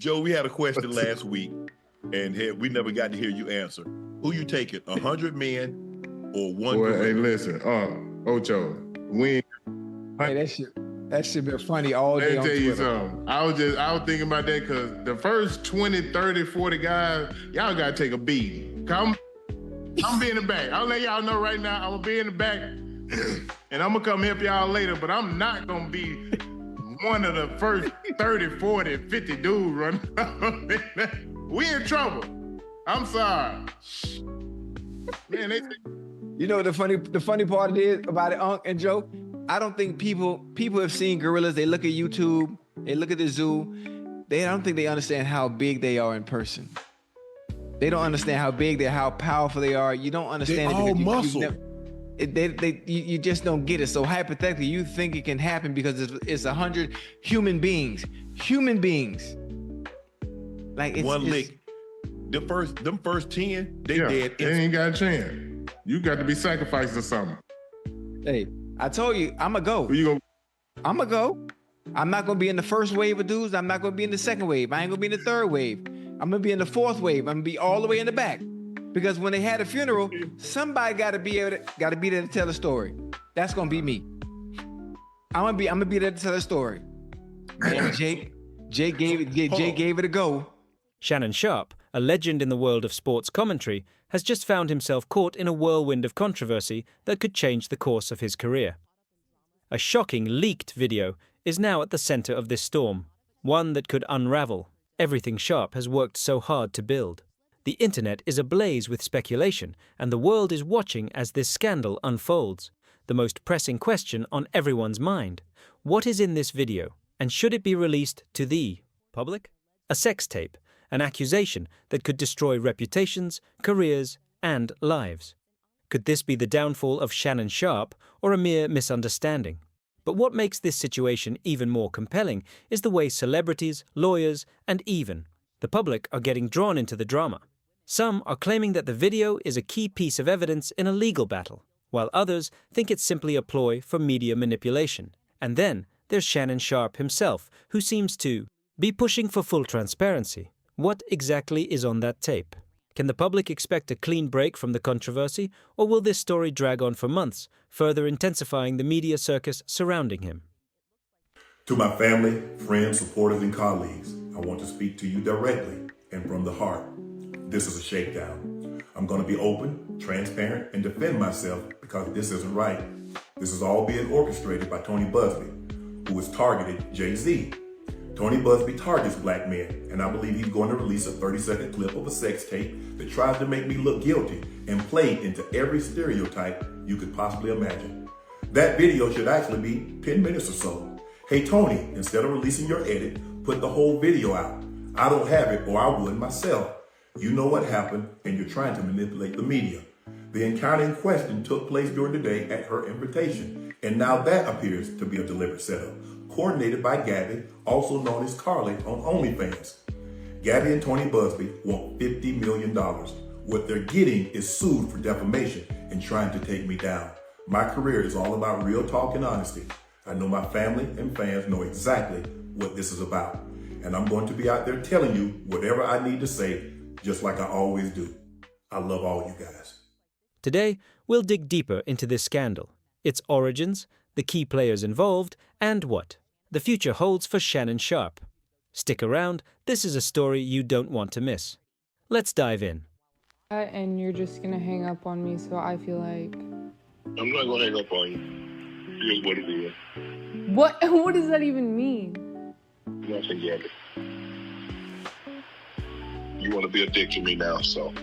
Joe, we had a question last week, and we never got to hear you answer. Who you taking, 100 men or one gorilla? Hey, listen, Ocho, we. Hey, that shit been funny all day on Twitter. Let me tell you something. I was thinking about that because the first 20, 30, 40 guys, y'all got to take a beating. I'm be in the back. I'll let y'all know right now, I'm going to be in the back, and I'm going to come help y'all later, but I'm not going to be one of the first 30, 40, 50 dudes running. We in trouble. I'm sorry. Man, you know the funny part is about it, Unc and Joe? I don't think people have seen gorillas. They look at YouTube, they look at the zoo. I don't think they understand how big they are in person. They don't understand how big they are, how powerful they are. You don't understand it. All muscle. You just don't get it. So hypothetically, you think it can happen because it's 100 human beings. Human beings. Like it's one lick. Them first 10, they dead. They ain't got a chance. You got to be sacrificed or something. Hey, I told you, I'ma go. Where you going? I'ma go. I'm not gonna be in the first wave of dudes. I'm not gonna be in the second wave. I ain't gonna be in the third wave. I'm gonna be in the fourth wave. I'm gonna be all the way in the back. Because when they had a funeral, somebody gotta be there to tell a story. That's gonna be me. I'm gonna be there to tell a story. Man, Jake gave it a go. Shannon Sharpe, a legend in the world of sports commentary, has just found himself caught in a whirlwind of controversy that could change the course of his career. A shocking leaked video is now at the center of this storm, one that could unravel everything Sharpe has worked so hard to build. The internet is ablaze with speculation, and the world is watching as this scandal unfolds. The most pressing question on everyone's mind: what is in this video, and should it be released to the public? A sex tape, an accusation that could destroy reputations, careers, and lives. Could this be the downfall of Shannon Sharpe, or a mere misunderstanding? But what makes this situation even more compelling is the way celebrities, lawyers, and even the public are getting drawn into the drama. Some are claiming that the video is a key piece of evidence in a legal battle, while others think it's simply a ploy for media manipulation. And then there's Shannon Sharpe himself, who seems to be pushing for full transparency. What exactly is on that tape? Can the public expect a clean break from the controversy, or will this story drag on for months, further intensifying the media circus surrounding him? To my family, friends, supporters, and colleagues, I want to speak to you directly and from the heart. This is a shakedown. I'm going to be open, transparent, and defend myself because this isn't right. This is all being orchestrated by Tony Busby, who has targeted Jay-Z. Tony Busby targets black men, and I believe he's going to release a 30-second clip of a sex tape that tries to make me look guilty and play into every stereotype you could possibly imagine. That video should actually be 10 minutes or so. Hey Tony, instead of releasing your edit, put the whole video out. I don't have it, or I would myself. You know what happened, and you're trying to manipulate the media. The encounter in question took place during the day at her invitation, and now that appears to be a deliberate setup, coordinated by Gabby, also known as Carly on OnlyFans. Gabby and Tony Busby want $50 million. What they're getting is sued for defamation and trying to take me down. My career is all about real talk and honesty. I know my family and fans know exactly what this is about. And I'm going to be out there telling you whatever I need to say, just like I always do. I love all you guys. Today, we'll dig deeper into this scandal, its origins, the key players involved, and what the future holds for Shannon Sharpe. Stick around, this is a story you don't want to miss. Let's dive in. And you're just gonna hang up on me, so I feel like... I'm not gonna hang up on you. Here's what it is. What does that even mean? Nothing yet. You want to be a dick to me now, so...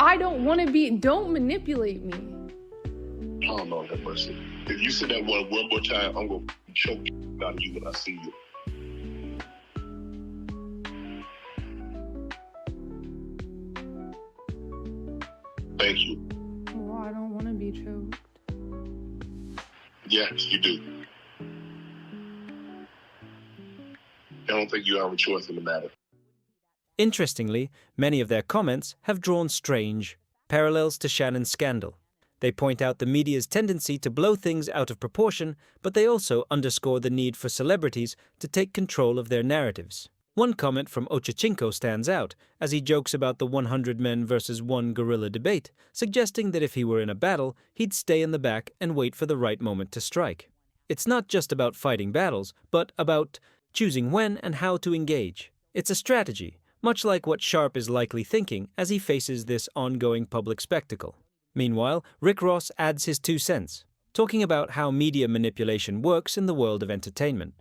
I don't want to be... Don't manipulate me. Oh, Lord have mercy. If you say that one more time, I'm going to choke out of you when I see you. Thank you. Well, I don't want to be choked. Yes, you do. I don't think you have a choice in the matter. Interestingly, many of their comments have drawn strange parallels to Shannon's scandal. They point out the media's tendency to blow things out of proportion, but they also underscore the need for celebrities to take control of their narratives. One comment from Ochocinco stands out, as he jokes about the 100 men versus 1 gorilla debate, suggesting that if he were in a battle, he'd stay in the back and wait for the right moment to strike. It's not just about fighting battles, but about choosing when and how to engage. It's a strategy, much like what Sharpe is likely thinking as he faces this ongoing public spectacle. Meanwhile, Rick Ross adds his 2 cents, talking about how media manipulation works in the world of entertainment,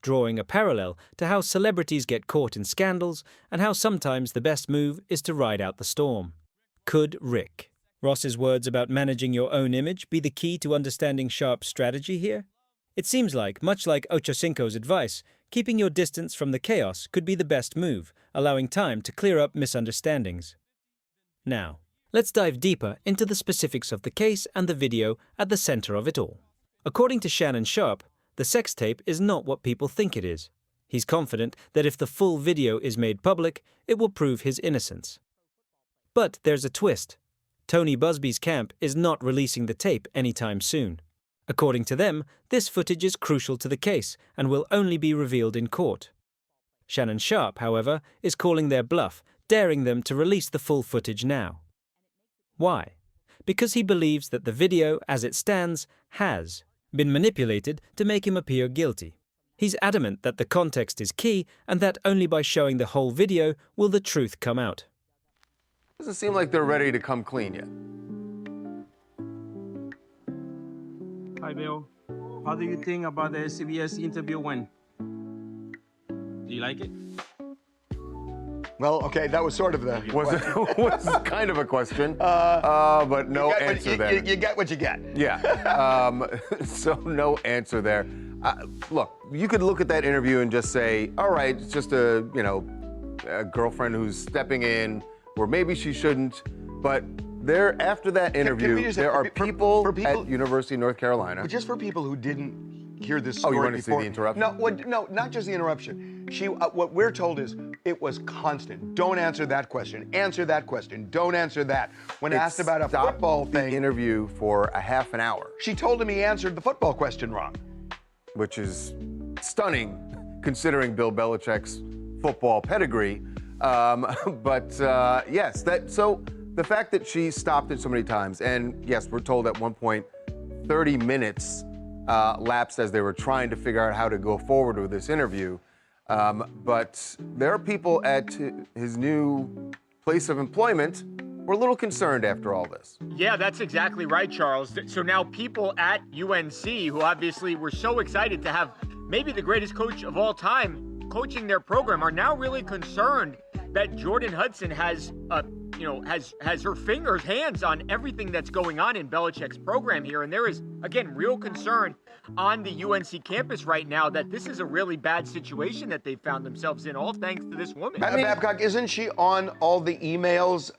drawing a parallel to how celebrities get caught in scandals and how sometimes the best move is to ride out the storm. Could Rick? Ross's words about managing your own image be the key to understanding Sharpe's strategy here? It seems like, much like Ochocinco's advice, keeping your distance from the chaos could be the best move, allowing time to clear up misunderstandings. Now, let's dive deeper into the specifics of the case and the video at the center of it all. According to Shannon Sharpe, the sex tape is not what people think it is. He's confident that if the full video is made public, it will prove his innocence. But there's a twist. Tony Busby's camp is not releasing the tape anytime soon. According to them, this footage is crucial to the case and will only be revealed in court. Shannon Sharpe, however, is calling their bluff, daring them to release the full footage now. Why? Because he believes that the video, as it stands, has been manipulated to make him appear guilty. He's adamant that the context is key and that only by showing the whole video will the truth come out. Doesn't seem like they're ready to come clean yet. Hi, Bill. How do you think about the CBS interview went? Do you like it? Well, okay, that was sort of the Was kind of a question, but no answer there. You get what you get. Yeah, so no answer there. Look, you could look at that interview and just say, all right, it's just a girlfriend who's stepping in, or maybe she shouldn't, but there, after that interview, there are people at University of North Carolina. But just for people who didn't hear this story you want to see the interruption? No, not just the interruption. What we're told is it was constant. Don't answer that question. Answer that question. Don't answer that. When asked about a football thing, the interview for a half an hour. She told him he answered the football question wrong, which is stunning, considering Bill Belichick's football pedigree. Yes, so the fact that she stopped it so many times, and yes, we're told at one point 30 minutes lapsed as they were trying to figure out how to go forward with this interview. But there are people at his new place of employment who are a little concerned after all this. Yeah, that's exactly right, Charles. So now people at UNC, who obviously were so excited to have maybe the greatest coach of all time coaching their program, are now really concerned that Jordan Hudson has her hands on everything that's going on in Belichick's program here. And there is, again, real concern on the UNC campus right now that this is a really bad situation that they've found themselves in, all thanks to this woman. Babcock, isn't she on all the emails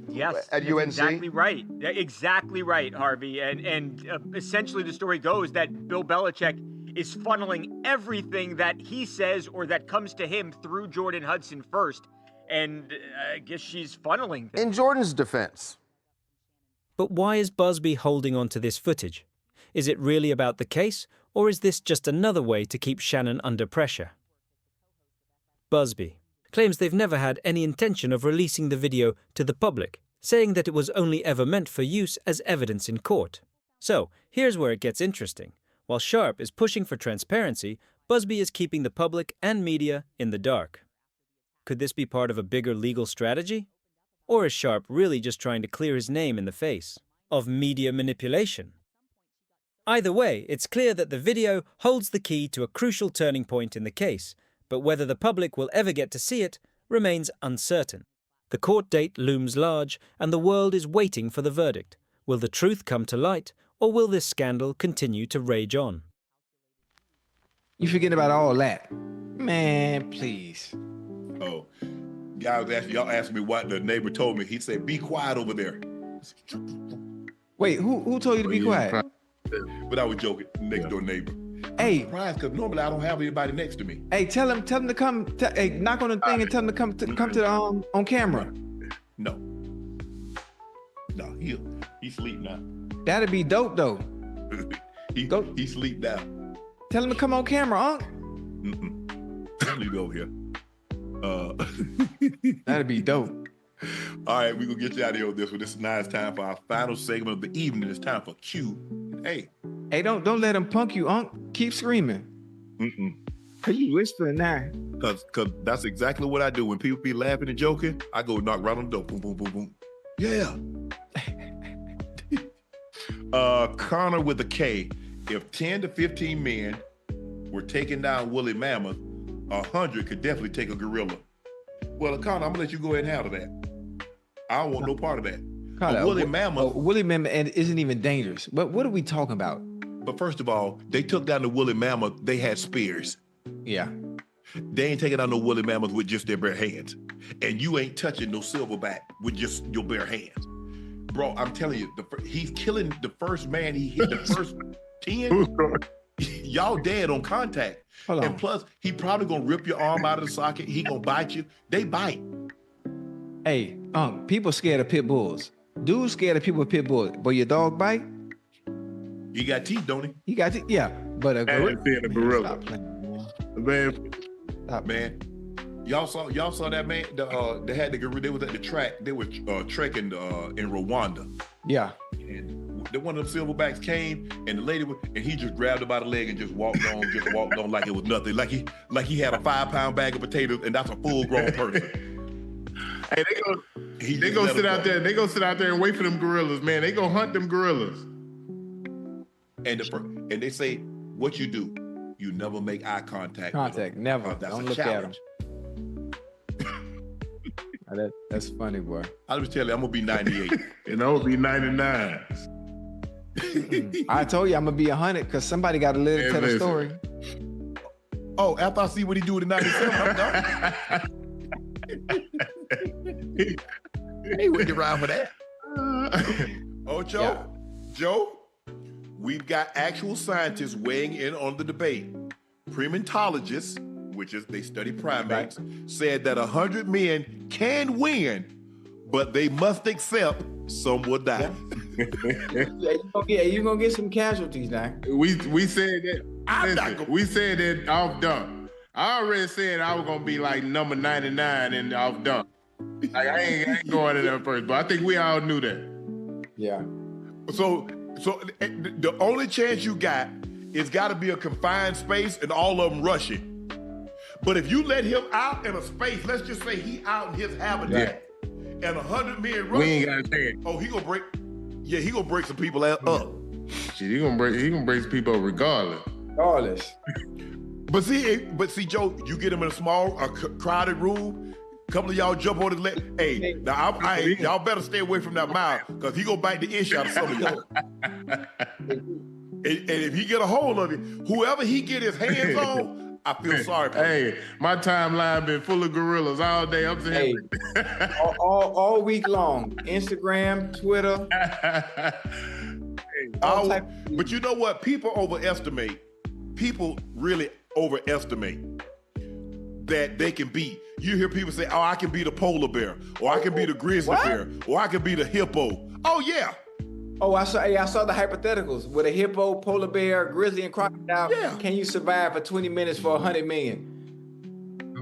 yes, at UNC? Exactly right. Exactly right, Harvey. And essentially the story goes that Bill Belichick is funneling everything that he says or that comes to him through Jordan Hudson first. And I guess she's funneling things. In Jordan's defense. But why is Busby holding on to this footage? Is it really about the case, or is this just another way to keep Shannon under pressure? Busby claims they've never had any intention of releasing the video to the public, saying that it was only ever meant for use as evidence in court. So, here's where it gets interesting. While Sharpe is pushing for transparency, Busby is keeping the public and media in the dark. Could this be part of a bigger legal strategy? Or is Sharpe really just trying to clear his name in the face of media manipulation? Either way, it's clear that the video holds the key to a crucial turning point in the case, but whether the public will ever get to see it remains uncertain. The court date looms large, and the world is waiting for the verdict. Will the truth come to light, or will this scandal continue to rage on? You forget about all that. Man, please. Oh, y'all asked me what the neighbor told me. He said, "Be quiet over there." Wait, who told you to be quiet? But I was joking. Next door neighbor. Hey, I'm surprised because normally I don't have anybody next to me. Hey, tell him to come. Hey, knock on the thing and tell him to come to the on camera. No, he sleep now. That'd be dope though. he sleep now. Tell him to come on camera, Unc. Leave it over here. That'd be dope. All right, we're going to get you out of here with this one. This is now it's time for our final segment of the evening. It's time for Q&A. Hey, don't let him punk you, Unc. Keep screaming. Are you whispering now? Cause that's exactly what I do. When people be laughing and joking, I go knock right on the door. Boom, boom, boom, boom. Yeah. Connor with a K. If 10 to 15 men were taking down woolly mammoth, 100 could definitely take a gorilla. Well, Connor, I'm gonna let you go ahead and handle that. I don't want no part of that. Connor, a woolly mammoth. Woolly mammoth isn't even dangerous. What are we talking about? But first of all, they took down the woolly mammoth. They had spears. Yeah. They ain't taking down no woolly mammoth with just their bare hands. And you ain't touching no silverback with just your bare hands. Bro, I'm telling you, he's killing the first man he hit, the first 10. Y'all dead on contact. Hold on. And plus, he probably gonna rip your arm out of the socket. He gonna bite you. They bite. Hey, people scared of pit bulls. Dudes scared of people with pit bulls. But your dog bite? He got teeth, don't he? He got teeth, yeah. But a gorilla. A gorilla. Stop playing, man. Stop. Man. Y'all saw that man. They had the gorilla. They was at the track. They were trekking in Rwanda. Yeah. And one of them silverbacks came, and the lady and he just grabbed her by the leg and just walked on like it was nothing. Like he had a 5-pound bag of potatoes, and that's a full-grown person. Hey, they go sit out there. They go sit out there and wait for them gorillas, man. They go hunt them gorillas. And they say, what you do? You never make eye contact. Never. That's Don't a look challenge. At him. That's funny, boy. I was telling you, I'm gonna be 98. And I'm gonna be 99. I told you I'm gonna be 100 because somebody got to live to tell the story. Oh, after I see what he do in 97, I'm done. He wouldn't ride for that. Ocho, Yeah. Joe, we've got actual scientists weighing in on the debate. Primatologists, which is they study primates, said that 100 men can win, but they must accept some will die. You're gonna get some casualties now. We said that. We said that off dump. I already said I was gonna be like number 99 in off dump. Like I ain't going in there first, but I think we all knew that. Yeah. So the only chance you got is got to be a confined space and all of them rushing. But if you let him out in a space, let's just say he out in his habitat, and 100 men rushing, We ain't got a chance. oh, he gonna break. Yeah, he gonna break some people up. Shit, he gonna break some people up regardless. But see, Joe, you get him in a small, crowded room. A couple of y'all jump on his leg. Hey, now y'all better stay away from that mouth, because he gonna bite the ish out of some of y'all. And if he get a hold of it, whoever he get his hands on, I feel sorry for him. Hey, my timeline been full of gorillas all day. I'm saying, all week long. Instagram, Twitter. But you know what? People really overestimate that they can beat. You hear people say, oh, I can beat a polar bear, or I can beat a grizzly bear, or I can beat a hippo. Oh, yeah. Oh, I saw the hypotheticals with a hippo, polar bear, grizzly, and crocodile. Yeah. Can you survive for 20 minutes for 100 million?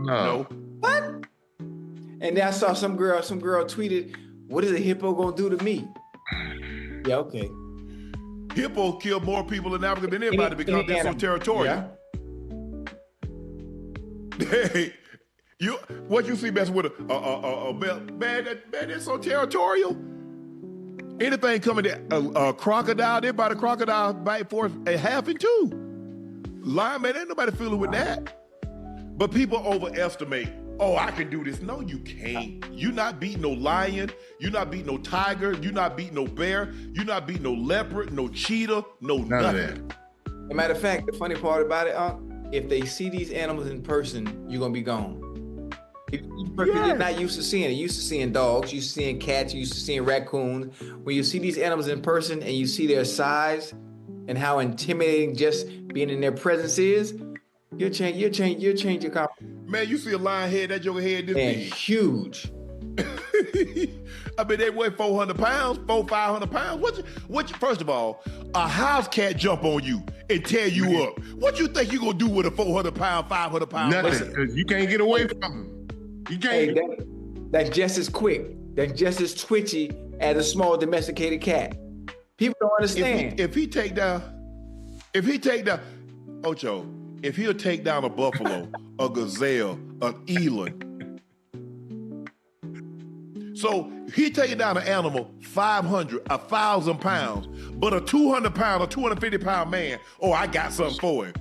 no. What? And then I saw some girl tweeted, what is a hippo gonna do to me? Yeah, okay. Hippo kill more people in Africa than anybody because they're so territorial. Hey, what you see messing with a bear? Man, they're so territorial. Anything coming to a crocodile, they bite a crocodile bite for a half and two. Lion, man, ain't nobody fooling with that. But people overestimate. Oh, I can do this. No, you can't. You're not beating no lion. You're not beating no tiger. You're not beating no bear. You're not beating no leopard, no cheetah, no nothing. As a matter of fact, the funny part about it, if they see these animals in person, you're gonna be gone. You're not used to seeing it. You're used to seeing dogs, you're used to seeing cats, you're used to seeing raccoons. When you see these animals in person and you see their size and how intimidating just being in their presence is, you'll change your confidence. Man, you see a lion head, that joker head this big. Huge. I mean, they weigh 400 pounds, 500 pounds. First of all, a house cat jump on you and tear you up. What you think you gonna do with a 400 pound, 500 pound Nothing, because you can't get away from them. You Hey, can't. that's just as quick. That's just as twitchy as a small domesticated cat. People don't understand. If he take down, Ocho, if he'll take down a buffalo, a gazelle, an eland. So he taking down an animal 500, 1,000 pounds, but a 200-pound or 250-pound man, oh, I got something for him.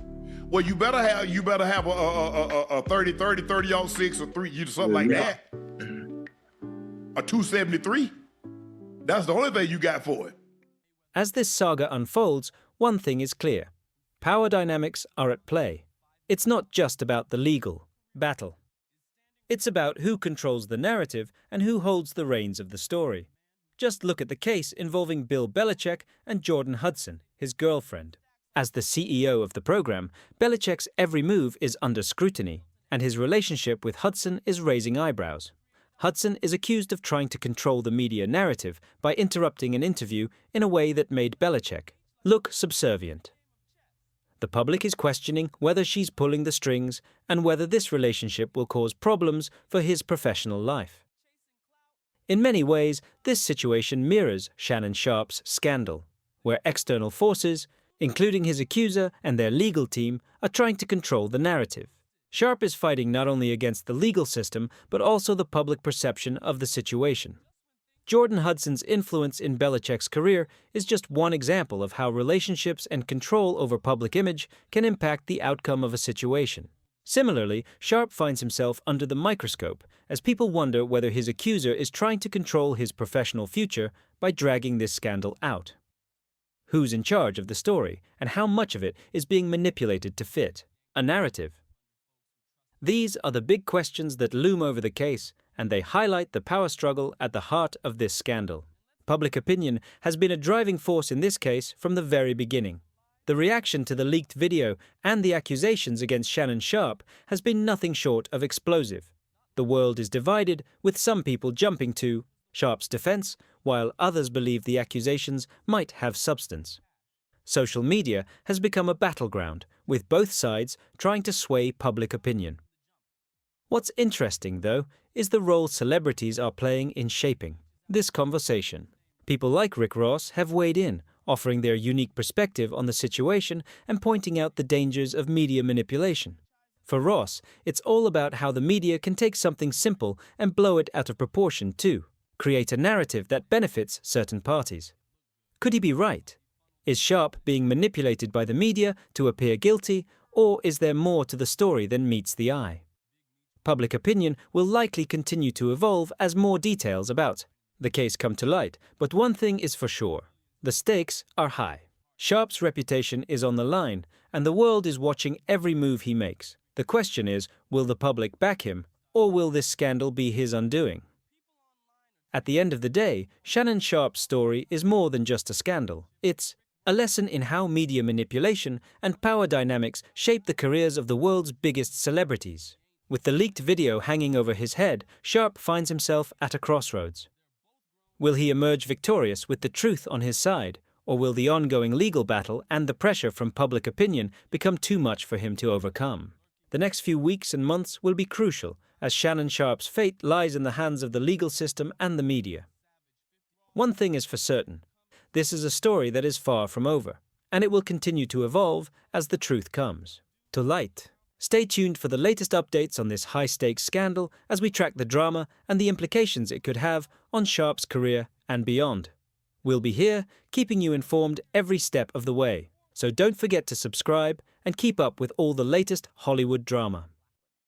Well, you better have a 30-06 or 3, something like that. A 273. That's the only thing you got for it. As this saga unfolds, one thing is clear. Power dynamics are at play. It's not just about the legal battle. It's about who controls the narrative and who holds the reins of the story. Just look at the case involving Bill Belichick and Jordan Hudson, his girlfriend. As the CEO of the program, Belichick's every move is under scrutiny, and his relationship with Hudson is raising eyebrows. Hudson is accused of trying to control the media narrative by interrupting an interview in a way that made Belichick look subservient. The public is questioning whether she's pulling the strings and whether this relationship will cause problems for his professional life. In many ways, this situation mirrors Shannon Sharpe's scandal, where external forces, including his accuser and their legal team, are trying to control the narrative. Sharpe is fighting not only against the legal system, but also the public perception of the situation. Jordan Hudson's influence in Belichick's career is just one example of how relationships and control over public image can impact the outcome of a situation. Similarly, Sharpe finds himself under the microscope as people wonder whether his accuser is trying to control his professional future by dragging this scandal out. Who's in charge of the story, and how much of it is being manipulated to fit a narrative? These are the big questions that loom over the case, and they highlight the power struggle at the heart of this scandal. Public opinion has been a driving force in this case from the very beginning. The reaction to the leaked video and the accusations against Shannon Sharpe has been nothing short of explosive. The world is divided, with some people jumping to Sharpe's defense, while others believe the accusations might have substance. Social media has become a battleground, with both sides trying to sway public opinion. What's interesting, though, is the role celebrities are playing in shaping this conversation. People like Rick Ross have weighed in, offering their unique perspective on the situation and pointing out the dangers of media manipulation. For Ross, it's all about how the media can take something simple and blow it out of proportion too, create a narrative that benefits certain parties. Could he be right? Is Sharpe being manipulated by the media to appear guilty, or is there more to the story than meets the eye? Public opinion will likely continue to evolve as more details about the case come to light, but one thing is for sure. The stakes are high. Sharpe's reputation is on the line, and the world is watching every move he makes. The question is, will the public back him, or will this scandal be his undoing? At the end of the day, Shannon Sharpe's story is more than just a scandal. It's a lesson in how media manipulation and power dynamics shape the careers of the world's biggest celebrities. With the leaked video hanging over his head, Sharpe finds himself at a crossroads. Will he emerge victorious with the truth on his side, or will the ongoing legal battle and the pressure from public opinion become too much for him to overcome? The next few weeks and months will be crucial, as Shannon Sharpe's fate lies in the hands of the legal system and the media. One thing is for certain. This is a story that is far from over, and it will continue to evolve as the truth comes to light. Stay tuned for the latest updates on this high-stakes scandal as we track the drama and the implications it could have on Sharpe's career and beyond. We'll be here, keeping you informed every step of the way, so don't forget to subscribe and keep up with all the latest Hollywood drama.